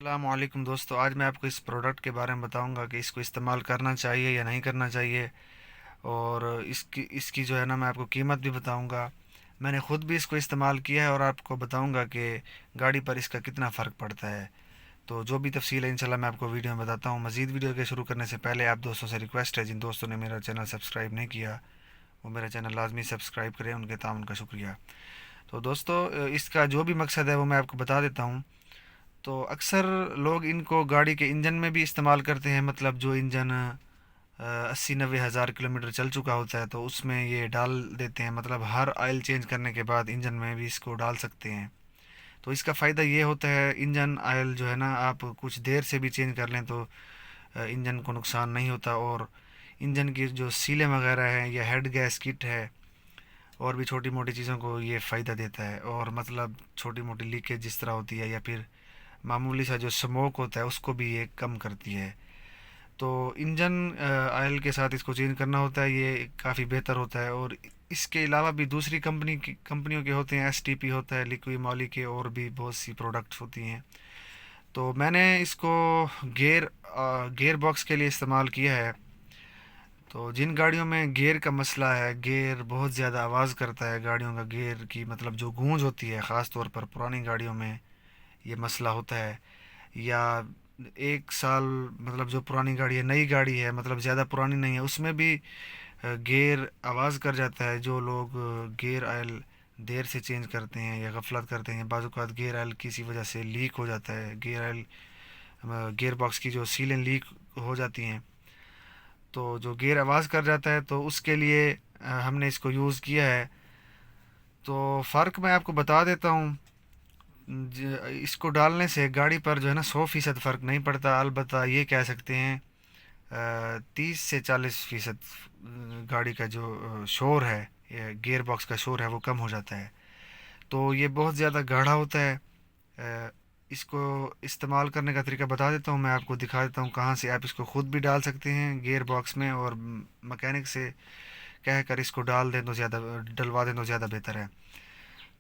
अस्सलामुअलैकुम दोस्तों, आज मैं आपको इस प्रोडक्ट के बारे में बताऊंगा कि इसको इस्तेमाल करना चाहिए या नहीं करना चाहिए। और इसकी इसकी जो है ना, मैं आपको कीमत भी बताऊंगा। मैंने ख़ुद भी इसको इस्तेमाल किया है और आपको बताऊंगा कि गाड़ी पर इसका कितना फ़र्क पड़ता है। तो जो भी तफसील है इंशाल्लाह मैं आपको वीडियो में बताता हूँ। मज़ीद वीडियो के शुरू करने से पहले आप दोस्तों से रिक्वेस्ट है, जिन दोस्तों ने मेरा चैनल सब्सक्राइब नहीं किया वो मेरा चैनल लाजमी सब्सक्राइब करें, उनके ताउन का शुक्रिया। तो दोस्तों, इसका जो भी मकसद है वो मैं आपको बता देता हूँ। तो अक्सर लोग इनको गाड़ी के इंजन में भी इस्तेमाल करते हैं, मतलब जो इंजन 80-90 हज़ार किलोमीटर चल चुका होता है तो उसमें ये डाल देते हैं। मतलब हर ऑयल चेंज करने के बाद इंजन में भी इसको डाल सकते हैं। तो इसका फ़ायदा ये होता है, इंजन ऑयल जो है ना, आप कुछ देर से भी चेंज कर लें तो इंजन को नुकसान नहीं होता। और इंजन की जो सीलें वगैरह हैं या हेड गैस किट है और भी छोटी मोटी चीज़ों को ये फ़ायदा देता है। और मतलब छोटी मोटी लीकेज जिस तरह होती है या फिर मामूली सा जो स्मोक होता है उसको भी ये कम करती है। तो इंजन ऑयल के साथ इसको चेंज करना होता है, ये काफ़ी बेहतर होता है। और इसके अलावा भी दूसरी कंपनियों के होते हैं, एसटीपी होता है, लिक्विड मॉली के, और भी बहुत सी प्रोडक्ट्स होती हैं। तो मैंने इसको गेयर बॉक्स के लिए इस्तेमाल किया है। तो जिन गाड़ियों में गियर का मसला है, गियर बहुत ज़्यादा आवाज़ करता है, गाड़ियों का गियर की मतलब जो गूंज होती है, ख़ास तौर पर पुरानी गाड़ियों में ये मसला होता है। या 1 साल, मतलब जो पुरानी गाड़ी है, नई गाड़ी है मतलब ज़्यादा पुरानी नहीं है, उसमें भी गियर आवाज़ कर जाता है। जो लोग गियर ऑयल देर से चेंज करते हैं या गफलत करते हैं, बाज़ औक़ात गियर ऑयल किसी वजह से लीक हो जाता है, गियर ऑयल गियर बॉक्स की जो सीलें लीक हो जाती हैं, तो जो गियर आवाज़ कर जाता है, तो उसके लिए हमने इसको यूज़ किया है। तो फ़र्क मैं आपको बता देता हूँ। इसको डालने से गाड़ी पर जो है ना 100% फ़र्क नहीं पड़ता, अलबत्ता ये कह सकते हैं 30 से 40% गाड़ी का जो शोर है, गियर बॉक्स का शोर है, वो कम हो जाता है। तो ये बहुत ज़्यादा गाढ़ा होता है। इसको इस्तेमाल करने का तरीका बता देता हूँ, मैं आपको दिखा देता हूँ कहाँ से आप इसको ख़ुद भी डाल सकते हैं गियर बॉक्स में, और मकैनिक से कह कर इसको डाल दें तो ज़्यादा, डलवा दें तो ज़्यादा बेहतर है।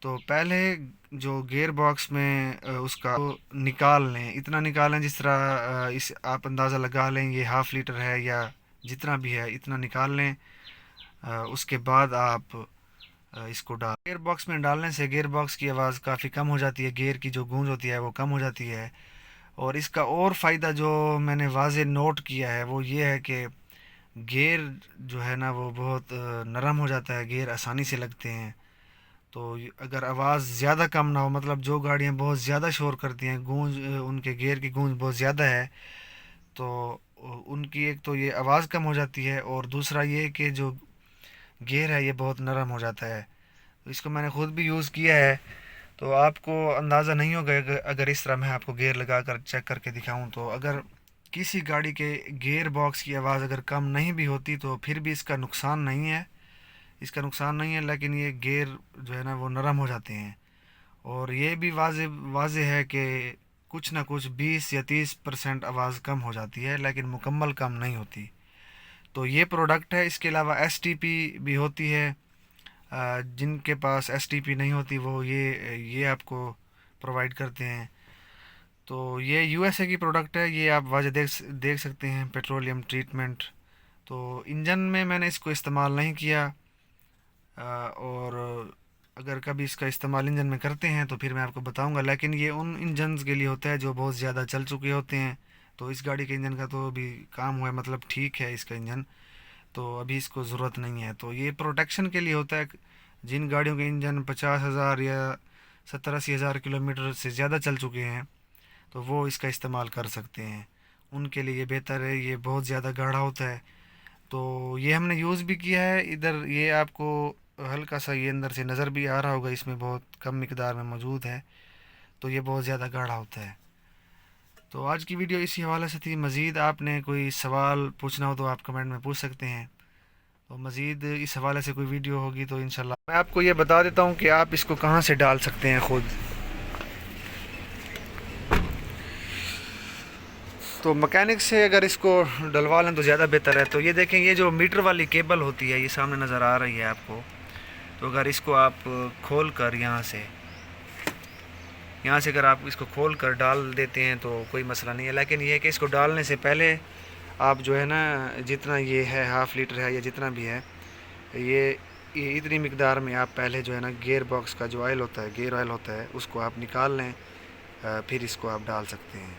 तो पहले जो गियर बॉक्स में उसका वो निकाल लें, इतना निकालें जिस तरह इस आप अंदाज़ा लगा लें ये हाफ़ लीटर है या जितना भी है इतना निकाल लें। उसके बाद आप इसको डाल गियर बॉक्स में डालने से गियर बॉक्स की आवाज़ काफ़ी कम हो जाती है, गियर की जो गूंज होती है वो कम हो जाती है। और इसका और फ़ायदा जो मैंने वाज़े नोट किया है वो ये है कि गियर जो है ना वो बहुत नरम हो जाता है, गियर आसानी से लगते हैं। तो अगर आवाज़ ज़्यादा कम ना हो, मतलब जो गाड़ियाँ बहुत ज़्यादा शोर करती हैं, गूंज उनके गियर की गूंज बहुत ज़्यादा है, तो उनकी एक तो ये आवाज़ कम हो जाती है, और दूसरा ये कि जो गियर है ये बहुत नरम हो जाता है। तो इसको मैंने ख़ुद भी यूज़ किया है, तो आपको अंदाज़ा नहीं होगा अगर इस तरह मैं आपको गियर लगा कर चेक करके दिखाऊं। तो अगर किसी गाड़ी के गियर बॉक्स की आवाज़ अगर कम नहीं भी होती तो फिर भी इसका नुकसान नहीं है, लेकिन ये गियर जो है ना वो नरम हो जाते हैं। और ये भी वाज़े वाज़े है कि कुछ ना कुछ 20 या 30% आवाज़ कम हो जाती है, लेकिन मुकम्मल कम नहीं होती। तो ये प्रोडक्ट है। इसके अलावा एसटीपी भी होती है, जिनके पास एसटीपी नहीं होती वो ये आपको प्रोवाइड करते हैं। तो ये यूएसए की प्रोडक्ट है, ये आप वाज़े देख सकते हैं, पेट्रोलियम ट्रीटमेंट। तो इंजन में मैंने इसको इस्तेमाल नहीं किया, और अगर कभी इसका इस्तेमाल इंजन में करते हैं तो फिर मैं आपको बताऊंगा। लेकिन ये उन इंजन्स के लिए होता है जो बहुत ज़्यादा चल चुके होते हैं। तो इस गाड़ी के इंजन का तो अभी काम हुआ है, मतलब ठीक है इसका इंजन, तो अभी इसको ज़रूरत नहीं है। तो ये प्रोटेक्शन के लिए होता है। जिन गाड़ियों के इंजन 50,000 या 70-80 हज़ार किलोमीटर से ज़्यादा चल चुके हैं तो वो इसका इस्तेमाल कर सकते हैं, उनके लिए ये बेहतर है। ये बहुत ज़्यादा गाढ़ा होता है। तो ये हमने यूज़ भी किया है। इधर ये आपको हल्का सा ये अंदर से नज़र भी आ रहा होगा, इसमें बहुत कम मिकदार में मौजूद है, तो ये बहुत ज़्यादा गाढ़ा होता है। तो आज की वीडियो इसी हवाले से थी। मज़ीद आपने कोई सवाल पूछना हो तो आप कमेंट में पूछ सकते हैं। तो मज़ीद इस हवाले से कोई वीडियो होगी तो इंशाल्लाह मैं आपको ये बता देता हूँ कि आप इसको कहाँ से डाल सकते हैं ख़ुद। तो मैकेनिक से अगर इसको डलवा लें तो ज़्यादा बेहतर है। तो ये देखें, ये जो मीटर वाली केबल होती है ये सामने नज़र आ रही है आपको। तो अगर इसको आप खोल कर यहाँ से یہاں سے اگر آپ اس کو کھول کر ڈال دیتے ہیں تو کوئی مسئلہ نہیں ہے، لیکن یہ ہے کہ اس کو ڈالنے سے پہلے آپ جو ہے نا جتنا یہ ہے ہاف لیٹر ہے یا جتنا بھی ہے، یہ اتنی مقدار میں آپ پہلے جو ہے نا گیئر باکس کا جو آئل ہوتا ہے، گیئر آئل ہوتا ہے، اس کو آپ نکال لیں، پھر اس کو آپ ڈال سکتے ہیں۔